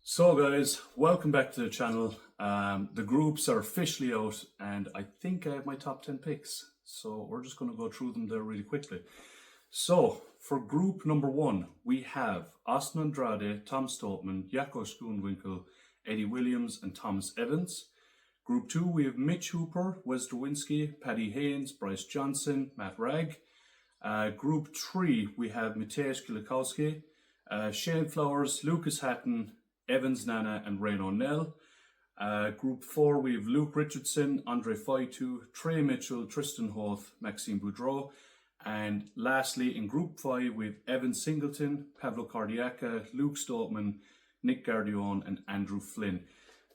So guys, welcome back to the channel. The groups are officially out and I think I have my top 10 picks. So we're just going to go through them there really quickly. So for group number 1, we have Austin Andrade, Tom Stoltman, Jaco Schoonwinkel, Eddie Williams and Thomas Evans. Group 2, we have Mitch Hooper, Wes Drwinski, Paddy Haynes, Bryce Johnson, Matt Ragg. Group 3, we have Mateusz Kielikowski, Shane Flowers, Lucas Hatton, Evans Nana and Rain O'Neill. Group 4, we have Luke Richardson, Andre Faitu, Trey Mitchell, Tristan Hoth, Maxime Boudreau. And lastly, in Group 5, we have Evan Singleton, Pavlo Cardiaca, Luke Stoltman, Nick Gardione and Andrew Flynn.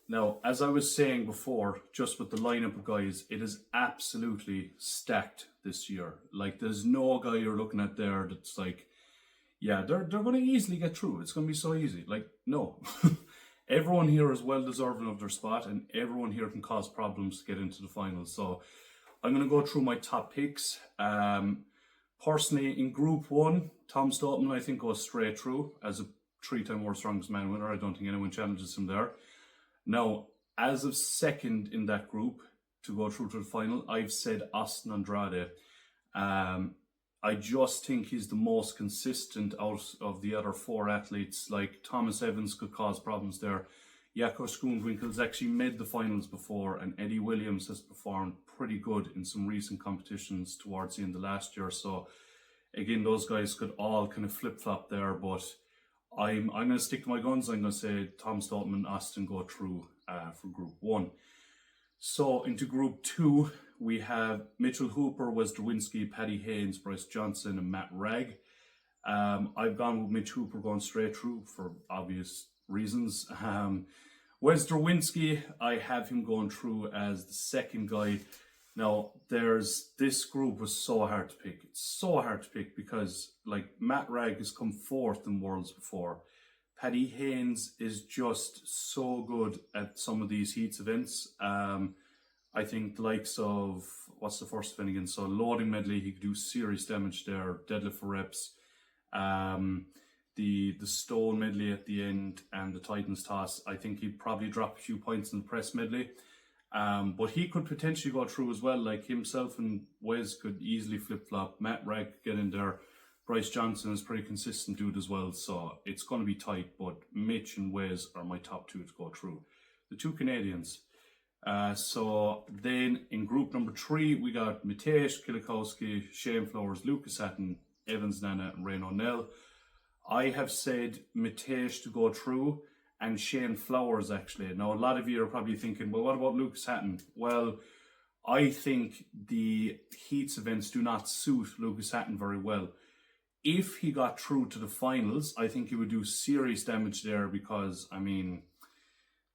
Now, as I was saying before, just with the lineup of guys, it is absolutely stacked this year. Like, there's no guy you're looking at there that's like, yeah, they're going to easily get through. It's going to be so easy. Like, no. Everyone here is well deserving of their spot and everyone here can cause problems to get into the finals. So I'm going to go through my top picks. Personally, in Group 1, Tom Stoltman, I think, goes straight through as a 3-time World Strongest Man winner. I don't think anyone challenges him there. Now, as of second in that group to go through to the final, I've said Austin Andrade. I just think he's the most consistent out of the other 4 athletes. Like, Thomas Evans could cause problems there. Jaco Schoonwinkel's actually made the finals before, and Eddie Williams has performed pretty good in some recent competitions towards the end of last year. So, again, those guys could all kind of flip-flop there, but I'm going to stick to my guns. I'm going to say Tom Stoltman and Austin go through for Group 1. So, into Group 2, we have Mitchell Hooper, Wes Drwinski, Paddy Haynes, Bryce Johnson and Matt Ragg. I've gone with Mitch Hooper going straight through for obvious reasons. Wes Drwinski, I have him going through as the second guy. Now, this group was so hard to pick. It's so hard to pick because, like, Matt Ragg has come 4th in Worlds before. Paddy Haynes is just so good at some of these heats events. I think the likes of, what's the first event again? So loading medley, he could do serious damage there. Deadlift for reps. The stone medley at the end and the Titans toss, I think he'd probably drop a few points in the press medley. But he could potentially go through as well. Like, himself and Wes could easily flip-flop. Matt Ragg could get in there. Bryce Johnson is a pretty consistent dude as well. So it's going to be tight. But Mitch and Wes are my top 2 to go through. The 2 Canadians. So then in group number 3, we got Mateusz Kielikowski, Shane Flowers, Lucas Hatton, Evans Nana and Rain O'Neill. I have said Mateusz to go through and Shane Flowers actually. Now, a lot of you are probably thinking, well, what about Lucas Hatton? Well, I think the heats events do not suit Lucas Hatton very well. If he got through to the finals, I think he would do serious damage there because, I mean,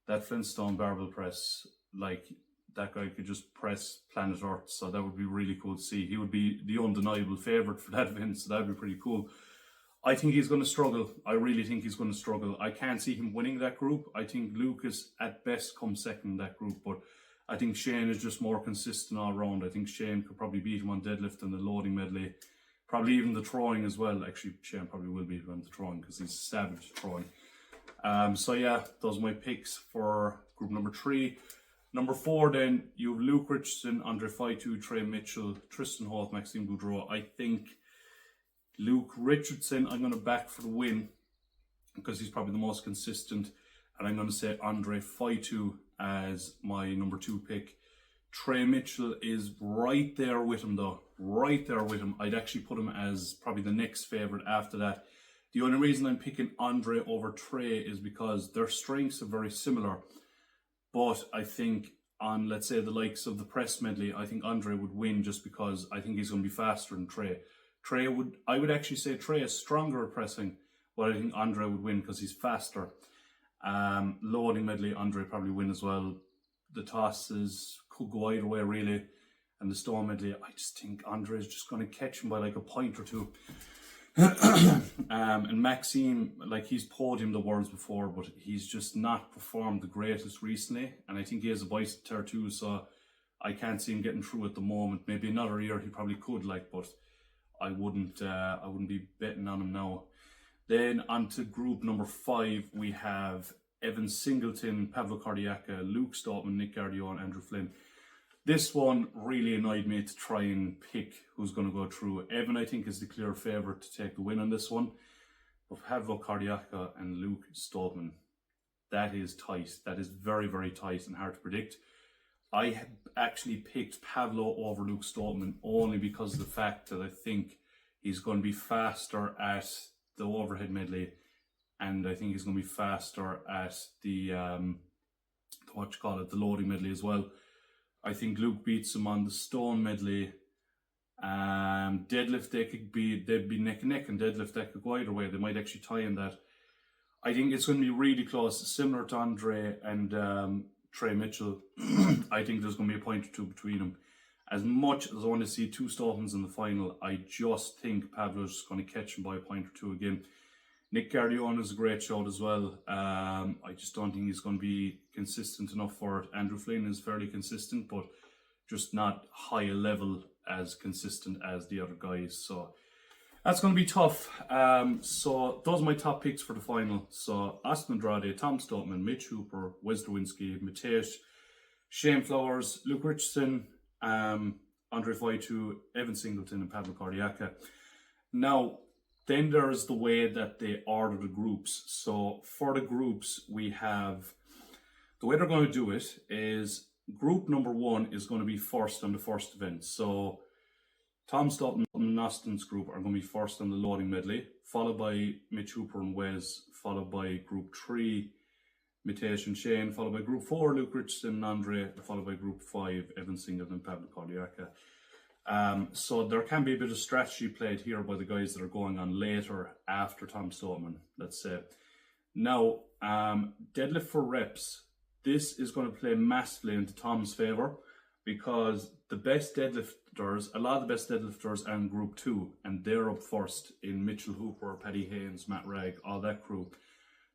that Flintstone barbell press, like, that guy could just press planet Earth, so that would be really cool to see. He would be the undeniable favourite for that event, so that would be pretty cool. I think he's going to struggle. I really think he's going to struggle. I can't see him winning that group. I think Lucas at best comes second in that group, but I think Shane is just more consistent all around. I think Shane could probably beat him on deadlift and the loading medley, probably even the throwing as well. Actually, Shane probably will beat him on the throwing because he's savage throwing. So yeah, those are my picks for group number 3. Number 4, then, you have Luke Richardson, Andre Faitu, Trey Mitchell, Tristan Hoth, Maxime Boudreau. I think Luke Richardson, I'm going to back for the win because he's probably the most consistent. And I'm going to say Andre Faitu as my number 2 pick. Trey Mitchell is right there with him, though. Right there with him. I'd actually put him as probably the next favourite after that. The only reason I'm picking Andre over Trey is because their strengths are very similar. But I think on, let's say, the likes of the press medley, I think Andre would win just because I think he's going to be faster than Trey. I would actually say Trey is stronger at pressing, but I think Andre would win because he's faster. Loading medley, Andre probably win as well. The tosses could go either way, really. And the stone medley, I just think Andre is just going to catch him by like a point or 2. And Maxime, like, he's podiumed the Worlds before, but he's just not performed the greatest recently. And I think he has a bicep tear too, so I can't see him getting through at the moment. Maybe another year he probably could, like, but I wouldn't be betting on him now. Then on to group number 5, we have Evan Singleton, Pavlo Cardiaca, Luke Stoltman, Nick Gardion, Andrew Flynn. This one really annoyed me to try and pick who's going to go through. Evan, I think, is the clear favourite to take the win on this one. But Pavlo Cardiaca and Luke Stoltman, that is tight. That is very, very tight and hard to predict. I have actually picked Pavlo over Luke Stoltman only because of the fact that I think he's going to be faster at the overhead medley, and I think he's going to be faster at the the loading medley as well. I think Luke beats him on the stone medley. Deadlift, they'd be neck and neck, and deadlift that could go either way. They might actually tie in that. I think it's going to be really close, similar to Andre and Trey Mitchell. I think there's going to be a point or two between them. As much as I want to see two Stoltmans in the final, I just think Pavlo's going to catch him by a point or two again. Nick Gardion is a great shout as well. I just don't think he's going to be consistent enough for it. Andrew Flynn is fairly consistent, but just not high a level as consistent as the other guys. So that's going to be tough. So those are my top picks for the final. So Austin Andrade, Tom Stoltman, Mitch Hooper, Wes Drawinski, Matej, Shane Flowers, Luke Richardson, Andre Faitu, Evan Singleton, and Pavlo Cardiaca. Now, then there's the way that they order the groups. So for the groups, we have, the way they're going to do it is group number 1 is going to be first on the first event. So Tom Stoltman and Austin's group are going to be first on the loading medley, followed by Mitch Hooper and Wes, followed by group 3, Matej and Shane, followed by group 4, Luke Richardson and Andre, followed by group 5, Evan Singleton and Pavlo Cardiaca. So there can be a bit of strategy played here by the guys that are going on later after Tom Stoltman, let's say. Now, deadlift for reps. This is going to play massively into Tom's favour because the best deadlifters, a lot of the best deadlifters are in group 2, and they're up first in Mitchell Hooper, Paddy Haynes, Matt Ragg, all that crew.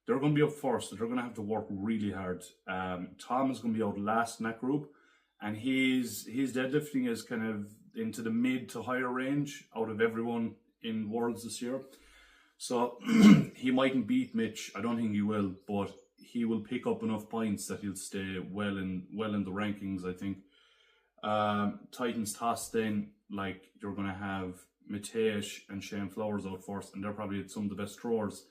They're going to be up first, so they're going to have to work really hard. Tom is going to be out last in that group, and his deadlifting is kind of into the mid to higher range out of everyone in Worlds this year. So he mightn't beat Mitch, I don't think he will, but he will pick up enough points that he'll stay well in the rankings, I think. Titans toss then, like, you're going to have Matej and Shane Flowers out first, and they're probably some of the best throwers.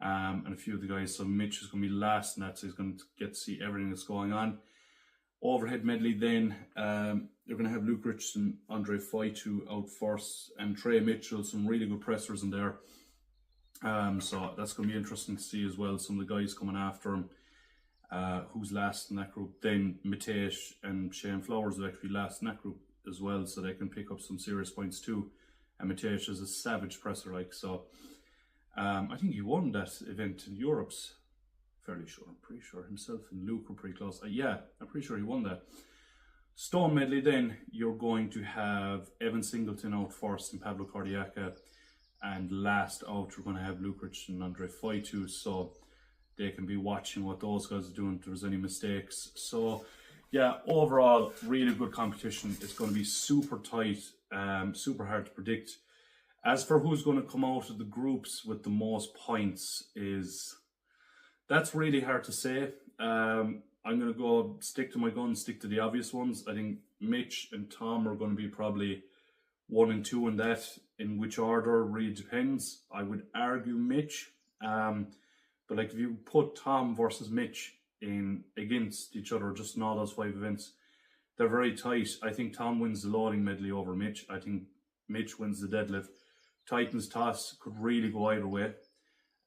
And a few of the guys, so Mitch is going to be last in that, so he's going to get to see everything that's going on. Overhead medley then, you're going to have Luke Richardson, Andre Faitu out first, and Trey Mitchell, some really good pressers in there. So that's going to be interesting to see as well, some of the guys coming after him. Who's last in that group. Then Matej and Shane Flowers will actually last in that group as well, so they can pick up some serious points too. And Matej is a savage presser, like, so. I think he won that event in Europe's, fairly sure, I'm pretty sure himself and Luke were pretty close. Yeah, I'm pretty sure he won that. Stone medley then, you're going to have Evan Singleton out first and Pavlo Cardiaca, and last out you're going to have Luke Richardson and Andre Faitu, so they can be watching what those guys are doing if there's any mistakes. So yeah, overall, really good competition. It's going to be super tight, super hard to predict. As for who's going to come out of the groups with the most points, that's really hard to say. I'm going to go stick to my guns, stick to the obvious ones. I think Mitch and Tom are going to be probably 1 and 2 in that. In which order really depends. I would argue Mitch. But like, if you put Tom versus Mitch in against each other, just in all those 5 events, they're very tight. I think Tom wins the loading medley over Mitch. I think Mitch wins the deadlift. Titans toss could really go either way.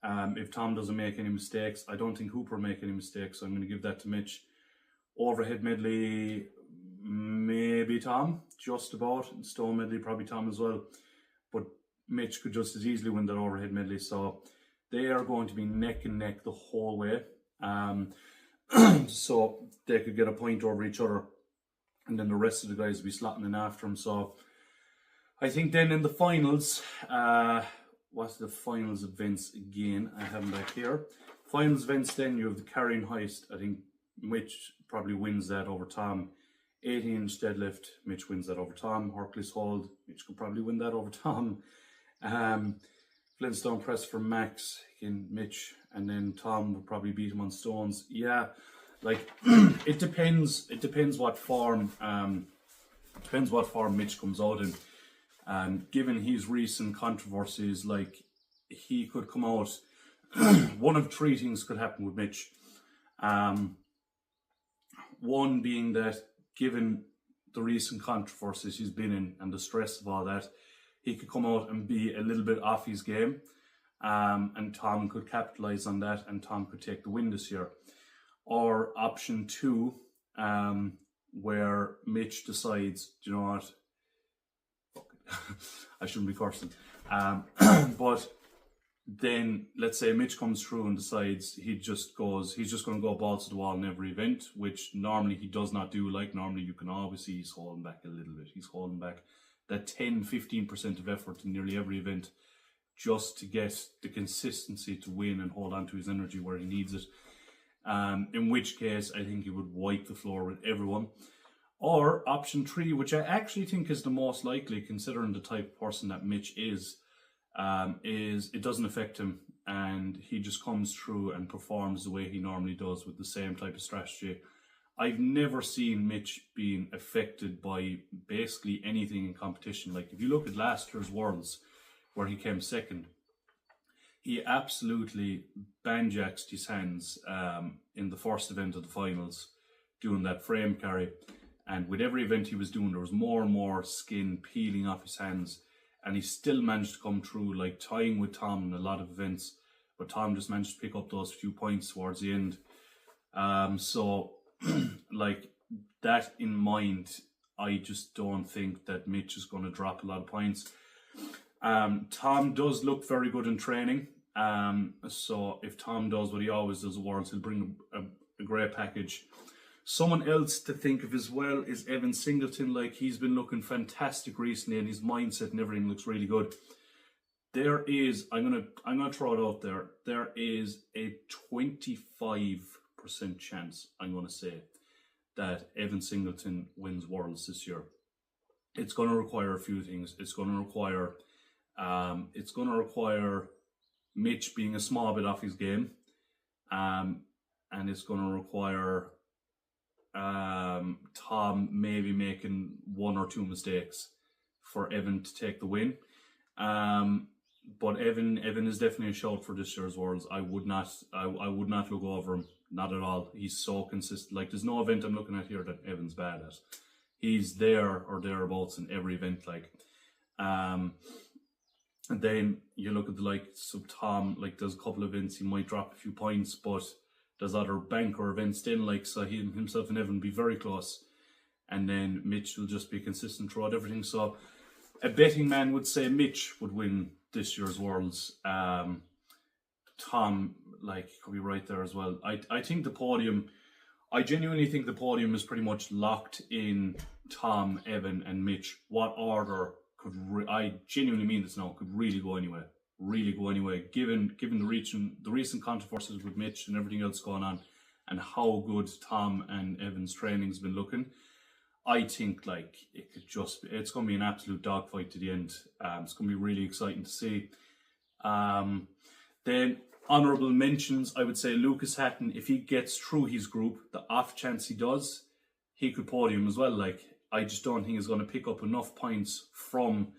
If Tom doesn't make any mistakes, I don't think Hooper will make any mistakes, so I'm going to give that to Mitch. Overhead medley, maybe Tom, just about. Stone medley, probably Tom as well. But Mitch could just as easily win that overhead medley, so they are going to be neck and neck the whole way. So they could get a point over each other, and then the rest of the guys will be slotting in after them. So I think then in the finals, what's the finals events again? I have them back here. Finals events then, you have the carrying heist. I think Mitch probably wins that over Tom. 18-inch deadlift, Mitch wins that over Tom. Hercules hold, Mitch could probably win that over Tom. If Flintstone press for Max, again Mitch, and then Tom would probably beat him on stones. Yeah, like it depends. It depends what form. Depends what form Mitch comes out in. Given his recent controversies, like he could come out. One of three things could happen with Mitch. One being that, given the recent controversies he's been in and the stress of all that, he could come out and be a little bit off his game, and Tom could capitalize on that, and Tom could take the win this year. Or option two, where Mitch decides, do you know what? I shouldn't be cursing. But then let's say Mitch comes through and decides he's just going to go balls to the wall in every event, which normally he does not do. Like normally you can always see he's holding back a little bit. He's holding back that 10-15% of effort in nearly every event just to get the consistency to win and hold on to his energy where he needs it. In which case I think he would wipe the floor with everyone. Or option three, which I actually think is the most likely considering the type of person that Mitch is it doesn't affect him and he just comes through and performs the way he normally does with the same type of strategy. I've never seen Mitch being affected by basically anything in competition. Like if you look at last year's Worlds where he came second, he absolutely banjaxed his hands in the first event of the finals doing that frame carry, and with every event he was doing there was more and more skin peeling off his hands. And he still managed to come through, like tying with Tom in a lot of events. But Tom just managed to pick up those few points towards the end. So, like, that in mind, I just don't think that Mitch is going to drop a lot of points. Tom does look very good in training. So, if Tom does what he always does at Worlds, he'll bring a great package. Someone else to think of as well is Evan Singleton. Like he's been looking fantastic recently, and his mindset and everything looks really good. There is, I'm gonna throw it out there. There is a 25% chance, I'm gonna say, that Evan Singleton wins Worlds this year. It's gonna require a few things. It's gonna require Mitch being a small bit off his game, and it's gonna require Tom maybe making one or two mistakes for Evan to take the win. But Evan is definitely a shout for this year's Worlds. I would not look over him, not at all. He's so consistent. Like there's no event I'm looking at here that Evan's bad at. He's there or thereabouts in every event. Like, and then you look at the likes of Tom. Like there's a couple of events he might drop a few points, but there's other banker events then, like, so himself and Evan be very close. And then Mitch will just be consistent throughout everything. So a betting man would say Mitch would win this year's Worlds. Tom, like, could be right there as well. I think the podium, I genuinely think the podium is pretty much locked in Tom, Evan and Mitch. What order could, I genuinely mean this now, could really go anywhere. Really go anyway, given the recent controversies with Mitch and everything else going on, and how good Tom and Evan's training's been looking. I think like it could just be, it's going to be an absolute dogfight to the end. It's going to be really exciting to see. Then honourable mentions, I would say Lucas Hatton, if he gets through his group, the off chance he does, he could podium as well. Like I just don't think he's going to pick up enough points from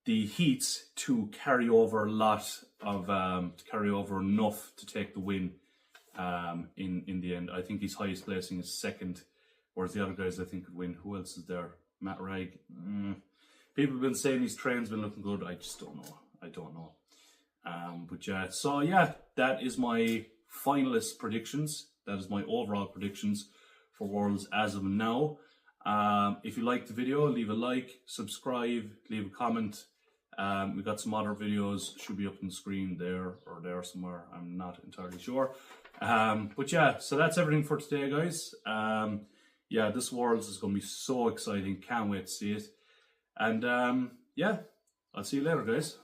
the heats to carry over a lot of to carry over enough to take the win in the end. I think his highest placing is second, whereas the other guys I think could win. Who else is there? Matt Ragg. People have been saying his train's been looking good. I just don't know. I don't know. But yeah, so yeah, that is my finalist predictions. That is my overall predictions for Worlds as of now. If you liked the video, leave a like, subscribe, leave a comment. We got some other videos, should be up on the screen there or there somewhere. I'm not entirely sure. But yeah, so that's everything for today, guys. Yeah, this Worlds is going to be so exciting. Can't wait to see it. And yeah, I'll see you later, guys.